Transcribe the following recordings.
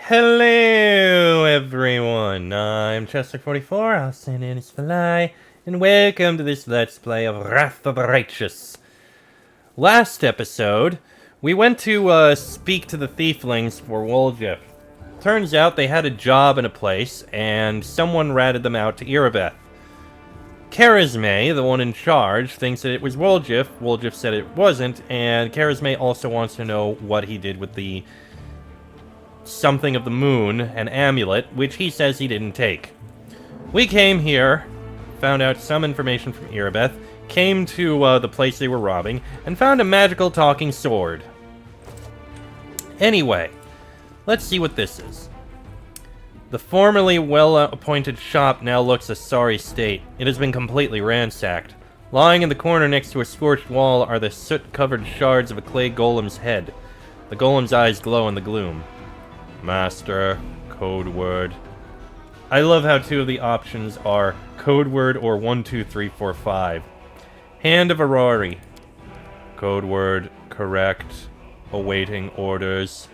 Hello, everyone. I'm Chester44, also known as Fly, and welcome to this Let's Play of Wrath of the Righteous. Last episode, we went to speak to the Thieflings for Woljif. Turns out they had a job in a place, and someone ratted them out to Erebeth. Charisme, the one in charge, thinks that it was Woljif. Woljif said it wasn't, and Charisme also wants to know what he did with the something of the moon, an amulet, which he says he didn't take. We came here, found out some information from Erebeth, came to the place they were robbing, and found a magical talking sword. Anyway, let's see what this is. The formerly well-appointed shop now looks a sorry state. It has been completely ransacked. Lying in the corner next to a scorched wall are the soot-covered shards of a clay golem's head. The golem's eyes glow in the gloom. Master, code word. I love how two of the options are code word or 1, 2, 3, 4, 5. Hand of Aurori. Code word, correct. Awaiting orders.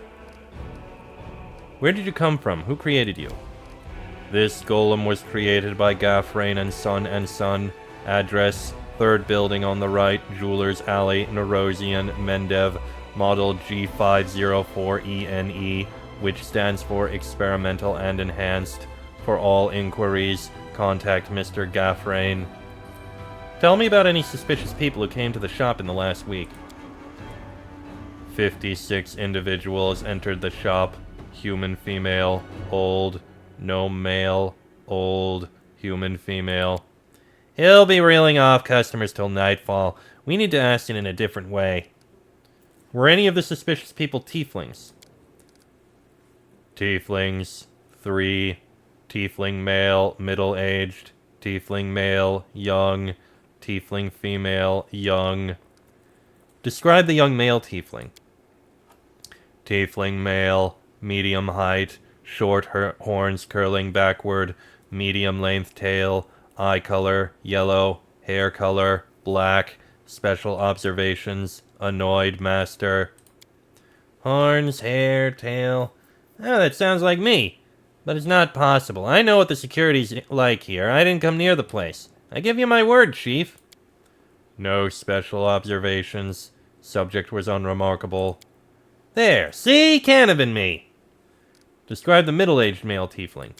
Where did you come from? Who created you? This golem was created by Gaffrain and Son. Address, 3rd building on the right, Jewelers Alley, Nerosian, Mendev, model G504ENE, which stands for Experimental and Enhanced. For all inquiries, contact Mr. Gaffrain. Tell me about any suspicious people who came to the shop in the last week. 56 individuals entered the shop. Human female, old, no male, old, human female. He'll be reeling off customers till nightfall. We need to ask it in a different way. Were any of the suspicious people tieflings? Tieflings, 3. Tiefling male, middle-aged. Tiefling male, young. Tiefling female, young. Describe the young male tiefling. Tiefling male, medium height, short horns curling backward, medium length tail, eye color, yellow, hair color, black, special observations, annoyed master. Horns, hair, tail. Oh, that sounds like me. But it's not possible. I know what the security's like here. I didn't come near the place. I give you my word, Chief. No special observations. Subject was unremarkable. There, see? Can't have been me. Describe the middle-aged male tiefling.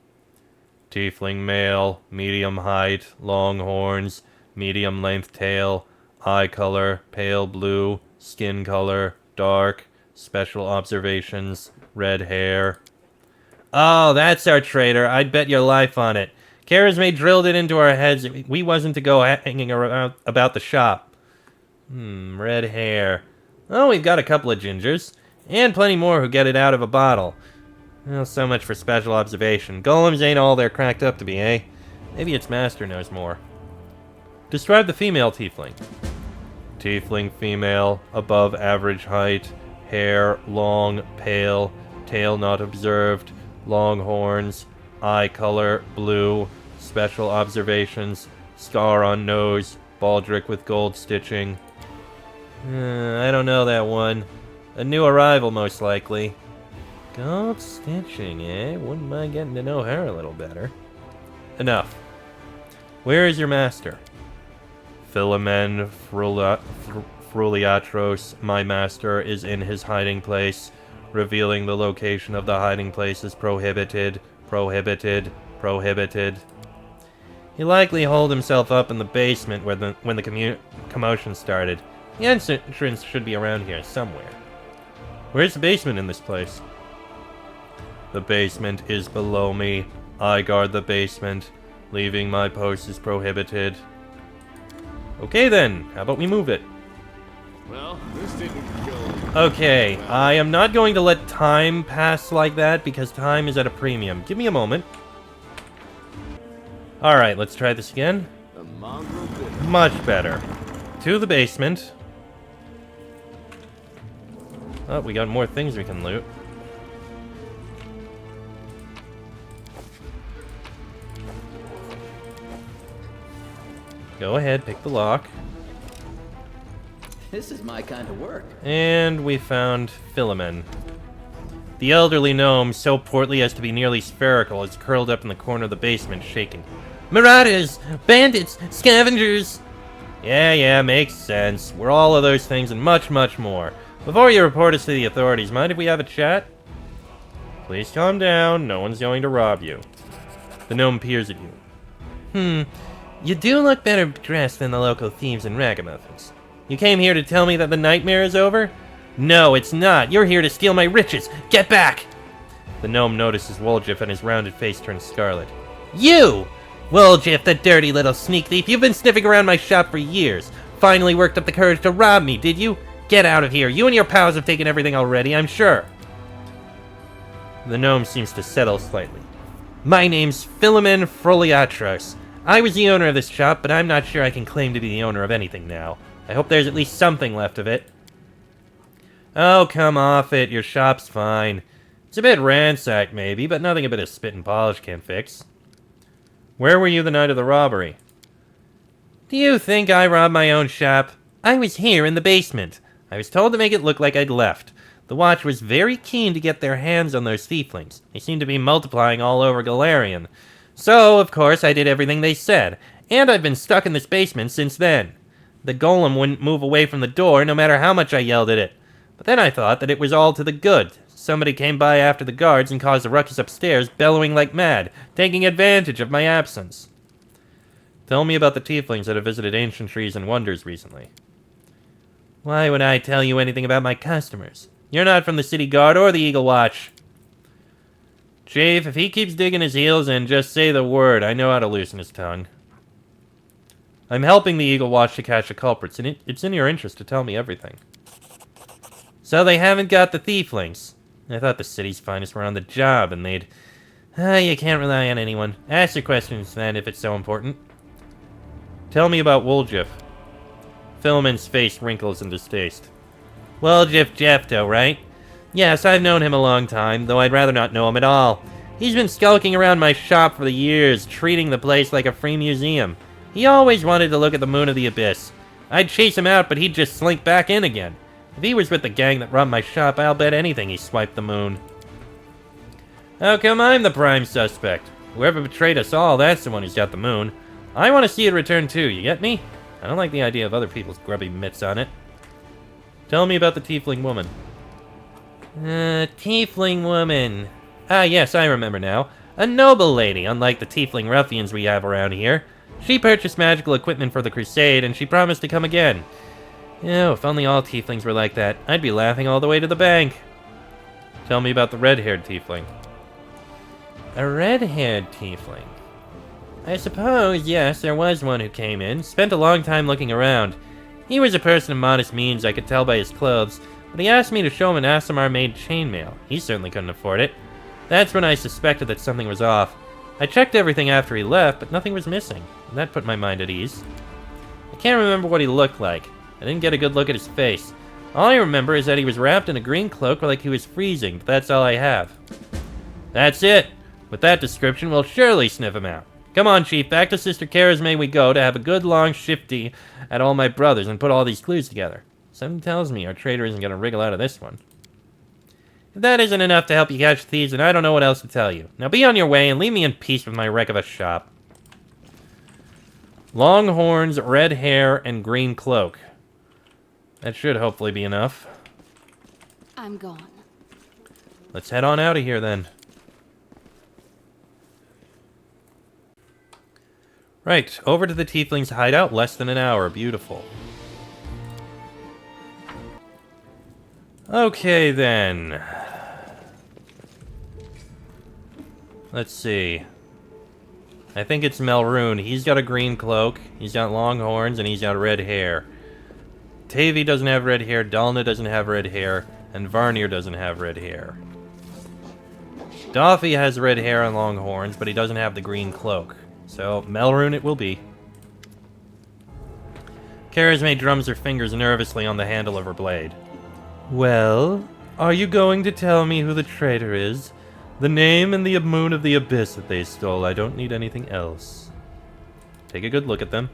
Tiefling male, medium height, long horns, medium length tail, eye color, pale blue, skin color, dark, special observations, red hair. Oh, that's our traitor. I'd bet your life on it. Charisme drilled it into our heads. We wasn't to go hanging around about the shop. Red hair. Oh, we've got a couple of gingers. And plenty more who get it out of a bottle. Well, so much for special observation. Golems ain't all they're cracked up to be, eh? Maybe its master knows more. Describe the female tiefling. Tiefling female, above average height, hair long, pale, tail not observed, long horns, eye color blue, special observations, scar on nose, baldric with gold stitching. I don't know that one. A new arrival, most likely. Gold stitching, eh? Wouldn't mind getting to know her a little better. Enough. Where is your master? Philomen Fruliatros, my master, is in his hiding place. Revealing the location of the hiding place is prohibited. Prohibited. Prohibited. He likely holed himself up in the basement when the commotion started. The entrance should be around here somewhere. Where's the basement in this place? The basement is below me. I guard the basement. Leaving my post is prohibited. Okay then, how about we move it? Well, this didn't go. Okay, I am not going to let time pass like that because time is at a premium. Give me a moment. Alright, let's try this again. The mongrel did it. Much better. To the basement. Oh, we got more things we can loot. Go ahead, pick the lock. This is my kind of work. And we found Philomen. The elderly gnome, so portly as to be nearly spherical, is curled up in the corner of the basement, shaking. Marauders! Bandits! Scavengers! Yeah, makes sense. We're all of those things and much, much more. Before you report us to the authorities, mind if we have a chat? Please calm down. No one's going to rob you. The gnome peers at you. You do look better dressed than the local thieves and ragamuffins. You came here to tell me that the nightmare is over? No, it's not. You're here to steal my riches. Get back! The gnome notices Woljif and his rounded face turns scarlet. You! Woljif, the dirty little sneak thief. You've been sniffing around my shop for years. Finally worked up the courage to rob me, did you? Get out of here. You and your pals have taken everything already, I'm sure. The gnome seems to settle slightly. My name's Philemon Froliatros. I was the owner of this shop, but I'm not sure I can claim to be the owner of anything now. I hope there's at least something left of it. Oh, come off it. Your shop's fine. It's a bit ransacked, maybe, but nothing a bit of spit and polish can't fix. Where were you the night of the robbery? Do you think I robbed my own shop? I was here in the basement. I was told to make it look like I'd left. The watch was very keen to get their hands on those thieflings. They seem to be multiplying all over Galarian. So, of course, I did everything they said. And I've been stuck in this basement since then. The golem wouldn't move away from the door no matter how much I yelled at it. But then I thought that it was all to the good. Somebody came by after the guards and caused a ruckus upstairs, bellowing like mad, taking advantage of my absence. Tell me about the tieflings that have visited ancient trees and wonders recently. Why would I tell you anything about my customers? You're not from the City Guard or the Eagle Watch. Chief, if he keeps digging his heels in, just say the word. I know how to loosen his tongue. I'm helping the Eagle Watch to catch the culprits, and it's in your interest to tell me everything. So they haven't got the thieflings. I thought the city's finest were on the job, and they'd... you can't rely on anyone. Ask your questions, then, if it's so important. Tell me about Woljif. Philemon's face wrinkles in distaste. Woljif Jefto, right? Yes, I've known him a long time, though I'd rather not know him at all. He's been skulking around my shop for the years, treating the place like a free museum. He always wanted to look at the moon of the abyss. I'd chase him out, but he'd just slink back in again. If he was with the gang that robbed my shop, I'll bet anything he swiped the moon. How come I'm the prime suspect? Whoever betrayed us all, that's the one who's got the moon. I want to see it return too, you get me? I don't like the idea of other people's grubby mitts on it. Tell me about the tiefling woman. Tiefling woman. Ah, yes, I remember now. A noble lady, unlike the tiefling ruffians we have around here. She purchased magical equipment for the crusade, and she promised to come again. Oh, if only all tieflings were like that, I'd be laughing all the way to the bank. Tell me about the red-haired tiefling. A red-haired tiefling? I suppose, yes, there was one who came in, spent a long time looking around. He was a person of modest means, I could tell by his clothes, but he asked me to show him an Aasimar-made chainmail. He certainly couldn't afford it. That's when I suspected that something was off. I checked everything after he left, but nothing was missing, and that put my mind at ease. I can't remember what he looked like. I didn't get a good look at his face. All I remember is that he was wrapped in a green cloak like he was freezing, but that's all I have. That's it! With that description, we'll surely sniff him out. Come on, Chief, back to Sister Kara's may we go to have a good long shifty at all my brothers and put all these clues together. Something tells me our traitor isn't going to wriggle out of this one. If that isn't enough to help you catch thieves, then I don't know what else to tell you. Now be on your way and leave me in peace with my wreck of a shop. Long horns, red hair, and green cloak. That should hopefully be enough. I'm gone. Let's head on out of here then. Right, over to the Tiefling's hideout, less than an hour. Beautiful. Okay then. Let's see. I think it's Melroon. He's got a green cloak, he's got long horns, and he's got red hair. Thiefy doesn't have red hair, Dalna doesn't have red hair, and Varnir doesn't have red hair. Doffy has red hair and long horns, but he doesn't have the green cloak. So, Melroon it will be. Karazme drums her fingers nervously on the handle of her blade. Well, are you going to tell me who the traitor is? The name and the moon of the abyss that they stole. I don't need anything else. Take a good look at them.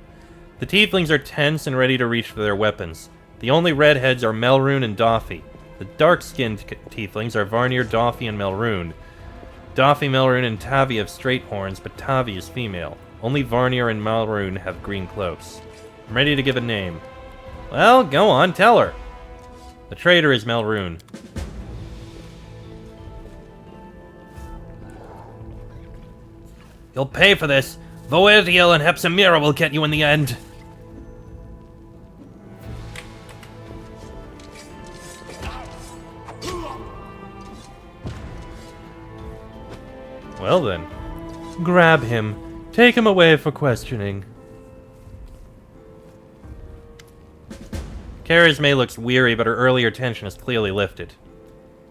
The tieflings are tense and ready to reach for their weapons. The only redheads are Melroon and Doffy. The dark-skinned tieflings are Varnir, Doffy, and Melrune. Doffy, Melrune, and Tavi have straight horns, but Tavi is female. Only Varnir and Melrune have green cloaks. I'm ready to give a name. Well, go on, tell her. The traitor is Melrune. You'll pay for this. Voediel and Hepsamira will get you in the end. Well then, grab him. Take him away for questioning. Charisme looks weary, but her earlier tension is clearly lifted.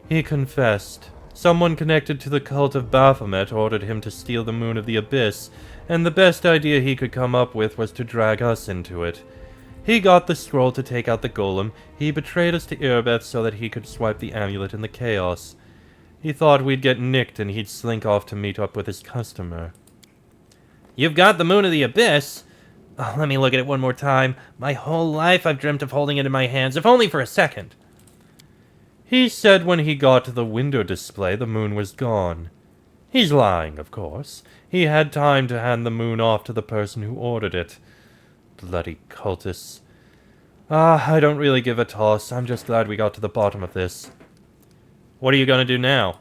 He confessed. Someone connected to the cult of Baphomet ordered him to steal the Moon of the Abyss, and the best idea he could come up with was to drag us into it. He got the scroll to take out the golem. He betrayed us to Irbeth so that he could swipe the amulet in the chaos. He thought we'd get nicked and he'd slink off to meet up with his customer. You've got the Moon of the Abyss? Oh, let me look at it one more time. My whole life I've dreamt of holding it in my hands, if only for a second. He said when he got to the window display, the moon was gone. He's lying, of course. He had time to hand the moon off to the person who ordered it. Bloody cultists. I don't really give a toss. I'm just glad we got to the bottom of this. What are you going to do now?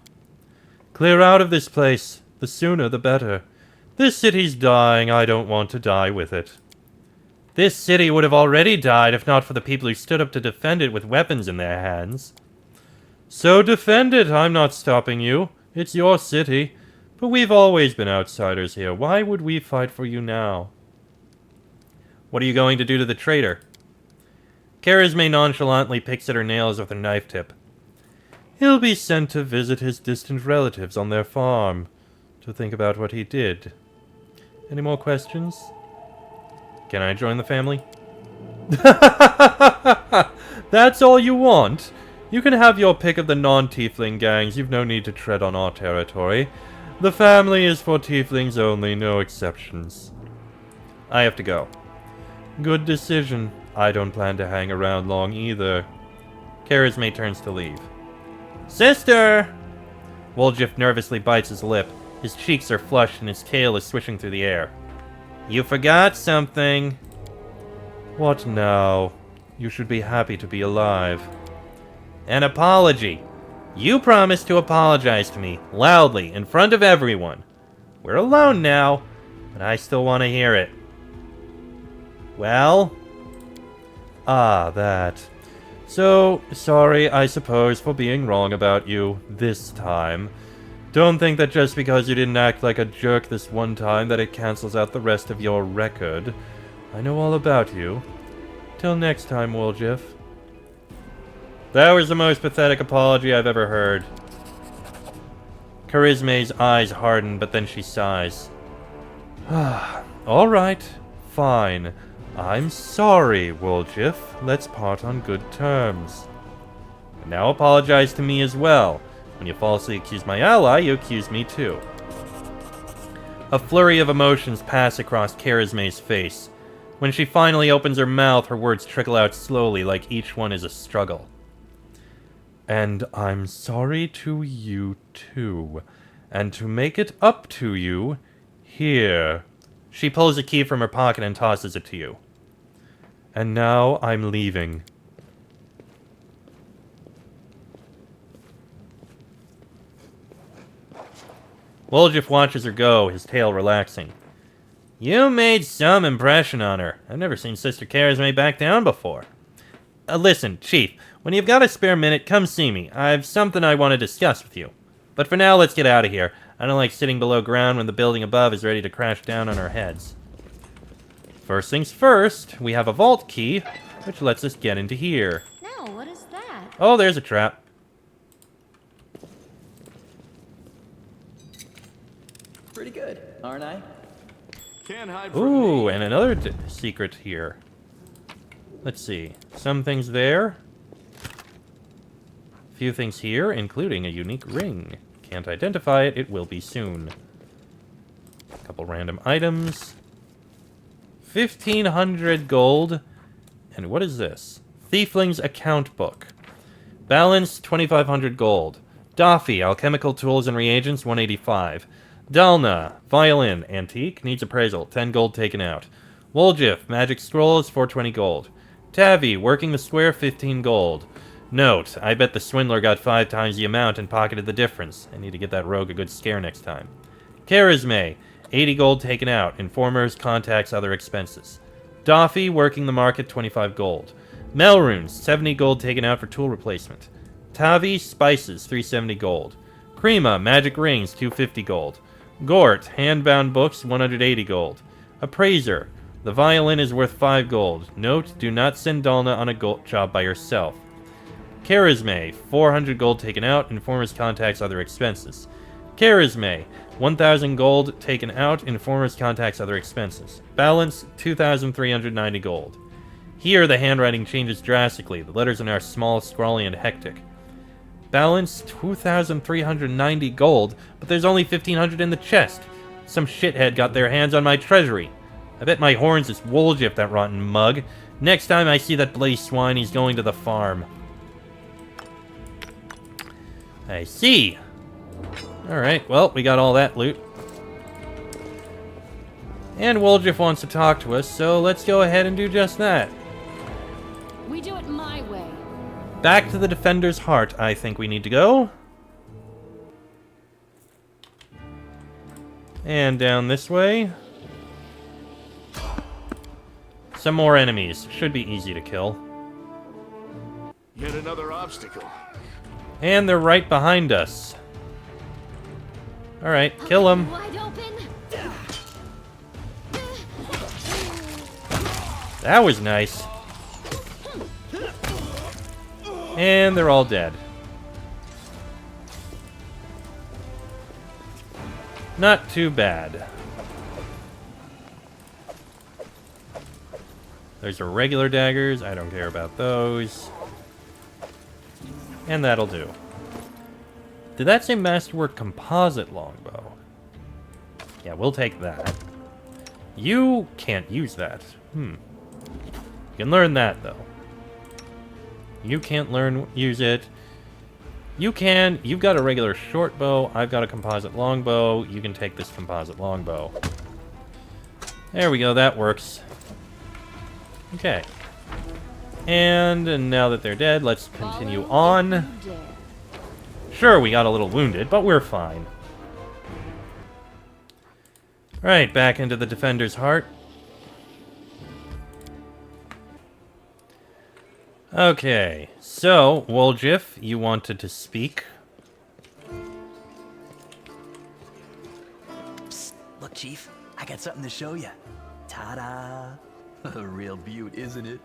Clear out of this place. The sooner, the better. This city's dying. I don't want to die with it. This city would have already died if not for the people who stood up to defend it with weapons in their hands. So defend it. I'm not stopping you. It's your city. But we've always been outsiders here. Why would we fight for you now? What are you going to do to the traitor? Charisme nonchalantly picks at her nails with her knife tip. He'll be sent to visit his distant relatives on their farm, to think about what he did. Any more questions? Can I join the family? That's all you want? You can have your pick of the non-tiefling gangs. You've no need to tread on our territory. The family is for tieflings only, no exceptions. I have to go. Good decision. I don't plan to hang around long either. Charisme turns to leave. Sister! Woljif nervously bites his lip. His cheeks are flushed and his tail is swishing through the air. You forgot something. What now? You should be happy to be alive. An apology. You promised to apologize to me, loudly, in front of everyone. We're alone now, but I still want to hear it. Well? Ah, that. So, sorry, I suppose, for being wrong about you, this time. Don't think that just because you didn't act like a jerk this one time that it cancels out the rest of your record. I know all about you. Till next time, Woljif. That was the most pathetic apology I've ever heard. Charisme's eyes harden, but then she sighs. All right, fine. I'm sorry, Woljif. Let's part on good terms. But now apologize to me as well. When you falsely accuse my ally, you accuse me too. A flurry of emotions pass across Charisme's face. When she finally opens her mouth, her words trickle out slowly, like each one is a struggle. And I'm sorry to you too. And to make it up to you, here. She pulls a key from her pocket and tosses it to you. And now I'm leaving. Woljif watches her go, his tail relaxing. You made some impression on her. I've never seen Sister Charisme back down before. Listen, Chief, when you've got a spare minute, come see me. I've something I want to discuss with you. But for now, let's get out of here. I don't like sitting below ground when the building above is ready to crash down on our heads. First things first, we have a vault key, which lets us get into here. No, what is that? Oh, there's a trap. Pretty good, aren't I? Can't hide from Ooh, me. and another secret here. Let's see. Some things there. A few things here, including a unique ring. Can't identify it. It will be soon. A couple random items. 1,500 gold. And what is this? Thiefling's account book. Balance, 2,500 gold. Doffy, alchemical tools and reagents, 185. Dalna, violin, antique, needs appraisal, 10 gold taken out. Woljif, magic scrolls, 420 gold. Tavi, working the square, 15 gold. Note, I bet the swindler got 5 times the amount and pocketed the difference. I need to get that rogue a good scare next time. Charisme, 80 gold taken out. Informers, contacts, other expenses. Doffy, working the market, 25 gold. Melrunes, 70 gold taken out for tool replacement. Tavi, spices, 370 gold. Krima, magic rings, 250 gold. Gort, handbound books, 180 gold. Appraiser, the violin is worth 5 gold. Note, do not send Dalna on a gold job by yourself. Charisme, 400 gold taken out. Informers, contacts, other expenses. Charisme, 1,000 gold taken out. Informers, contacts, other expenses. Balance, 2,390 gold. Here, the handwriting changes drastically. The letters are now small, scrawly, and hectic. Balance, 2,390 gold, but there's only 1,500 in the chest. Some shithead got their hands on my treasury. I bet my horns is Woljif, that rotten mug. Next time I see that bloody swine, he's going to the farm. I see. Alright, well, we got all that loot. And Woljif wants to talk to us, so let's go ahead and do just that. We do it my way. Back to the Defender's Heart, I think we need to go. And down this way. Some more enemies. Should be easy to kill. Yet another obstacle. And they're right behind us. Alright, kill them. Wide open. That was nice. And they're all dead. Not too bad. There's our regular daggers. I don't care about those. And that'll do. Did that say Masterwork Composite Longbow? Yeah, we'll take that. You can't use that. You can learn that, though. You can't use it. You can. You've got a regular short bow. I've got a composite longbow. You can take this composite longbow. There we go. That works. Okay. And now that they're dead, let's continue on. Sure, we got a little wounded, but we're fine. Right, back into the Defender's Heart. Okay, so, Woljif, you wanted to speak. Psst, look, Chief, I got something to show you. Ta-da! A real beaut, isn't it?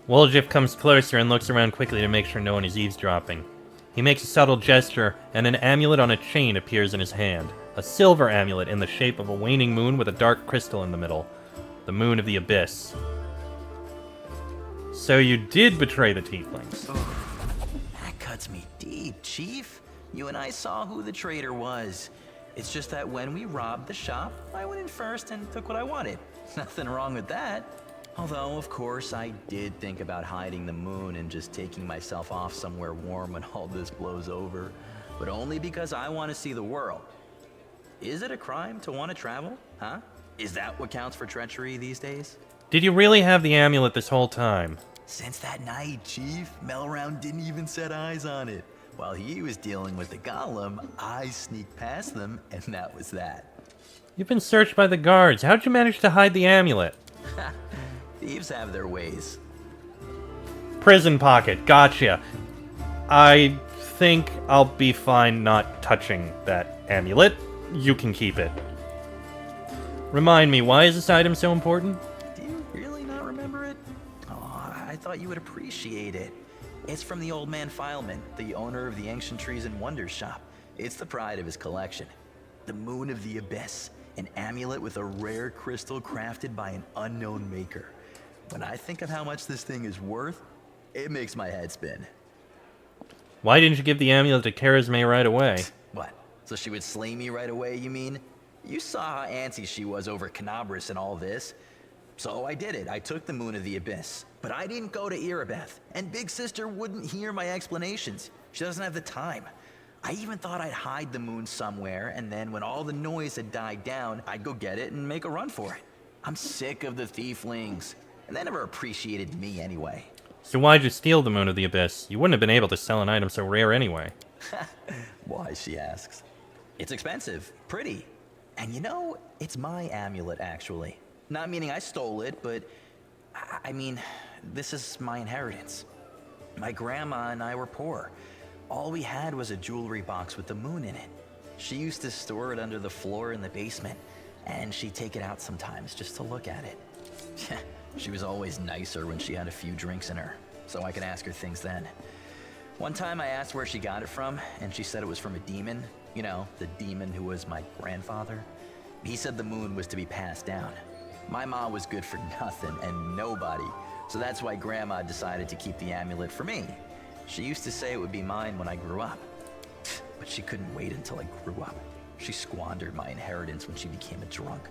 Woljif comes closer and looks around quickly to make sure no one is eavesdropping. He makes a subtle gesture, and an amulet on a chain appears in his hand. A silver amulet in the shape of a waning moon with a dark crystal in the middle. The moon of the abyss. So you did betray the Tieflings. That cuts me deep, Chief. You and I saw who the traitor was. It's just that when we robbed the shop, I went in first and took what I wanted. Nothing wrong with that. Although, of course, I did think about hiding the moon and just taking myself off somewhere warm when all this blows over. But only because I want to see the world. Is it a crime to want to travel? Huh? Is that what counts for treachery these days? Did you really have the amulet this whole time? Since that night, Chief, Melround didn't even set eyes on it. While he was dealing with the golem, I sneaked past them, and that was that. You've been searched by the guards. How'd you manage to hide the amulet? Thieves have their ways. Prison pocket. Gotcha. I think I'll be fine not touching that amulet. You can keep it. Remind me, why is this item so important? Do you really not remember it? Oh, I thought you would appreciate it. It's from the old man Fileman, the owner of the Ancient Trees and Wonders shop. It's the pride of his collection. The Moon of the Abyss, an amulet with a rare crystal crafted by an unknown maker. When I think of how much this thing is worth, it makes my head spin. Why didn't you give the amulet to Charisme right away? What? So she would slay me right away, you mean? You saw how antsy she was over Canabras and all this. So I did it. I took the Moon of the Abyss. But I didn't go to Erebeth, and Big Sister wouldn't hear my explanations. She doesn't have the time. I even thought I'd hide the moon somewhere, and then when all the noise had died down, I'd go get it and make a run for it. I'm sick of the thieflings, and they never appreciated me anyway. So why'd you steal the Moon of the Abyss? You wouldn't have been able to sell an item so rare anyway. Why, she asks. It's expensive, pretty. And you know, it's my amulet, actually. Not meaning I stole it, but I mean, this is my inheritance. My grandma and I were poor. All we had was a jewelry box with the moon in it. She used to store it under the floor in the basement, and she'd take it out sometimes just to look at it. She was always nicer when she had a few drinks in her, so I could ask her things then. One time I asked where she got it from, and she said it was from a demon. You know, the demon who was my grandfather. He said the moon was to be passed down. My mom was good for nothing and nobody, so that's why Grandma decided to keep the amulet for me. She used to say it would be mine when I grew up. But she couldn't wait until I grew up. She squandered my inheritance when she became a drunk.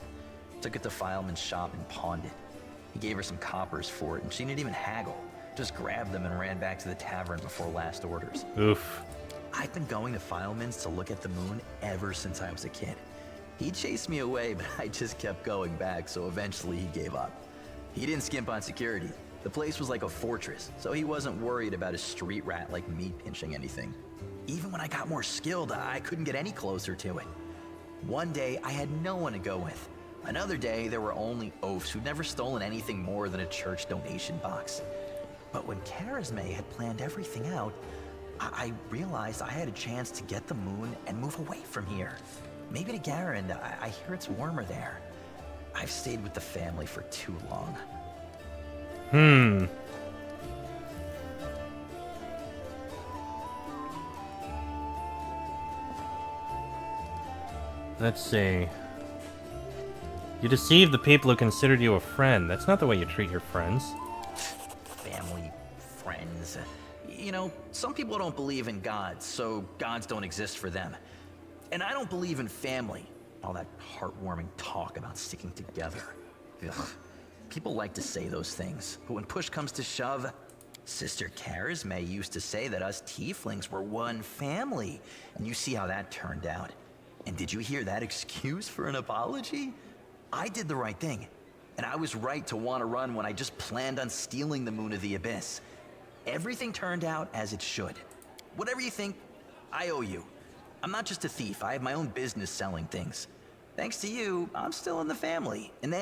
Took it to Fileman's shop and pawned it. He gave her some coppers for it, and she didn't even haggle. Just grabbed them and ran back to the tavern before last orders. Oof. I've been going to Fileman's to look at the moon ever since I was a kid. He chased me away, but I just kept going back, so eventually he gave up. He didn't skimp on security. The place was like a fortress, so he wasn't worried about a street rat like me pinching anything. Even when I got more skilled, I couldn't get any closer to it. One day, I had no one to go with. Another day, there were only oafs who'd never stolen anything more than a church donation box. But when Charisme had planned everything out, I realized I had a chance to get the moon and move away from here. Maybe to Garand. I hear it's warmer there. I've stayed with the family for too long. Let's see. You deceived the people who considered you a friend. That's not the way you treat your friends. Family, friends. You know, some people don't believe in gods, so gods don't exist for them. And I don't believe in family. All that heartwarming talk about sticking together. Ugh. People like to say those things, but when push comes to shove, Sister Charisme used to say that us tieflings were one family, and you see how that turned out. And did you hear that excuse for an apology? I did the right thing, and I was right to want to run when I just planned on stealing the Moon of the Abyss. Everything turned out as it should. Whatever you think, I owe you. I'm not just a thief, I have my own business selling things. Thanks to you, I'm still in the family, and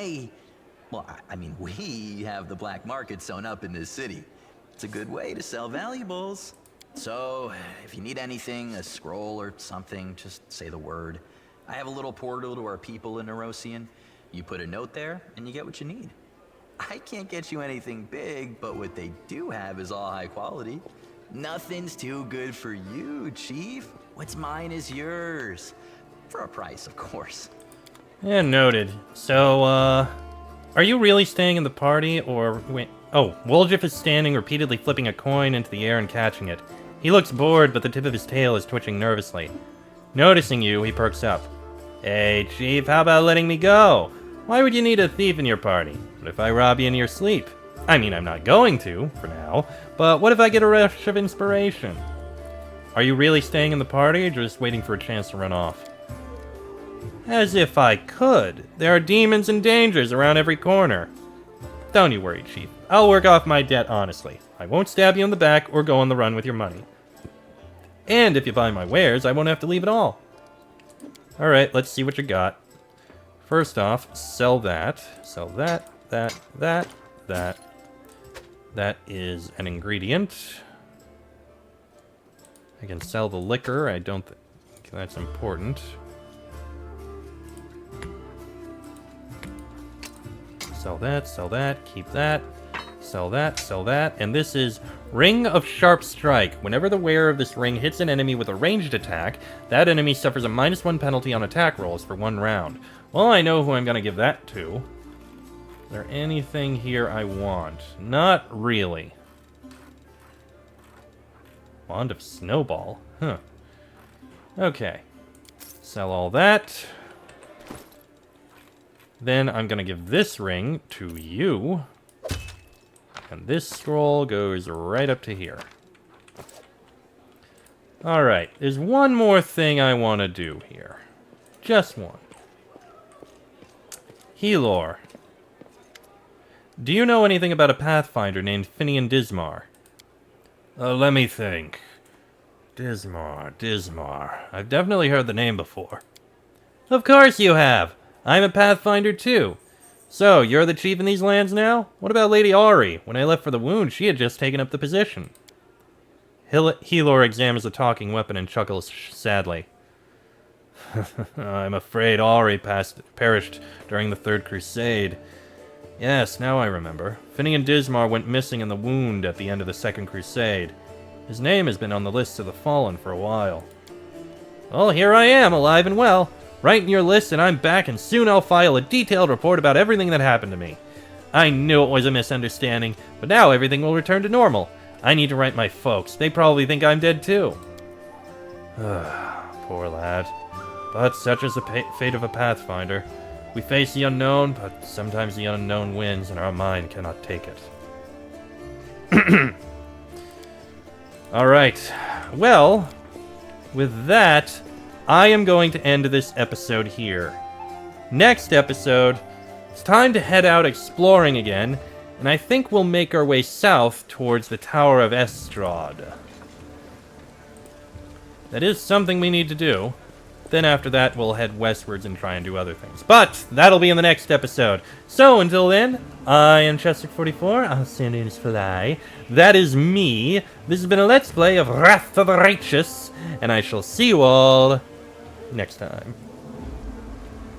we have the black market sewn up in this city. It's a good way to sell valuables. So, if you need anything, a scroll or something, just say the word. I have a little portal to our people in Nerosian. You put a note there, and you get what you need. I can't get you anything big, but what they do have is all high quality. Nothing's too good for you, Chief. What's mine is yours. For a price, of course. Yeah, noted. So, are you really staying in the party, or... Wait. Oh, Woljif is standing, repeatedly flipping a coin into the air and catching it. He looks bored, but the tip of his tail is twitching nervously. Noticing you, he perks up. Hey, Chief, how about letting me go? Why would you need a thief in your party? What if I rob you in your sleep? I mean, I'm not going to, for now, but what if I get a rush of inspiration? Are you really staying in the party, or just waiting for a chance to run off? As if I could. There are demons and dangers around every corner. Don't you worry, Chief. I'll work off my debt honestly. I won't stab you in the back or go on the run with your money. And if you buy my wares, I won't have to leave at all. Alright, let's see what you got. First off, sell that. Sell that, that. That is an ingredient. I can sell the liquor. I don't think that's important. Sell that, keep that. Sell that, and this is Ring of Sharp Strike. Whenever the wearer of this ring hits an enemy with a ranged attack, that enemy suffers a -1 penalty on attack rolls for 1 round. Well, I know who I'm gonna give that to. Is there anything here I want? Not really. Wand of Snowball. Huh. Okay. Sell all that. Then I'm going to give this ring to you. And this scroll goes right up to here. Alright, there's one more thing I want to do here. Just one. Helor. Do you know anything about a Pathfinder named Finian Dismar? Let me think. Dismar. I've definitely heard the name before. Of course you have! I'm a Pathfinder too. So, you're the chief in these lands now? What about Lady Ari? When I left for the wound, she had just taken up the position. Helor examines the talking weapon and chuckles sadly. I'm afraid Ari perished during the Third Crusade. Yes, now I remember. Finian Dismar went missing in the wound at the end of the Second Crusade. His name has been on the list of the fallen for a while. Well, here I am, alive and well. Right in your list, and I'm back, and soon I'll file a detailed report about everything that happened to me. I knew it was a misunderstanding, but now everything will return to normal. I need to write my folks. They probably think I'm dead too. Poor lad. But such is the fate of a Pathfinder. We face the unknown, but sometimes the unknown wins, and our mind cannot take it. Alright. Well, with that, I am going to end this episode here. Next episode, it's time to head out exploring again, and I think we'll make our way south towards the Tower of Estrad. That is something we need to do. Then after that, we'll head westwards and try and do other things. But that'll be in the next episode. So until then, I am Chester44. I'll send in Fly. That is me. This has been a Let's Play of Wrath of the Righteous, and I shall see you all next time.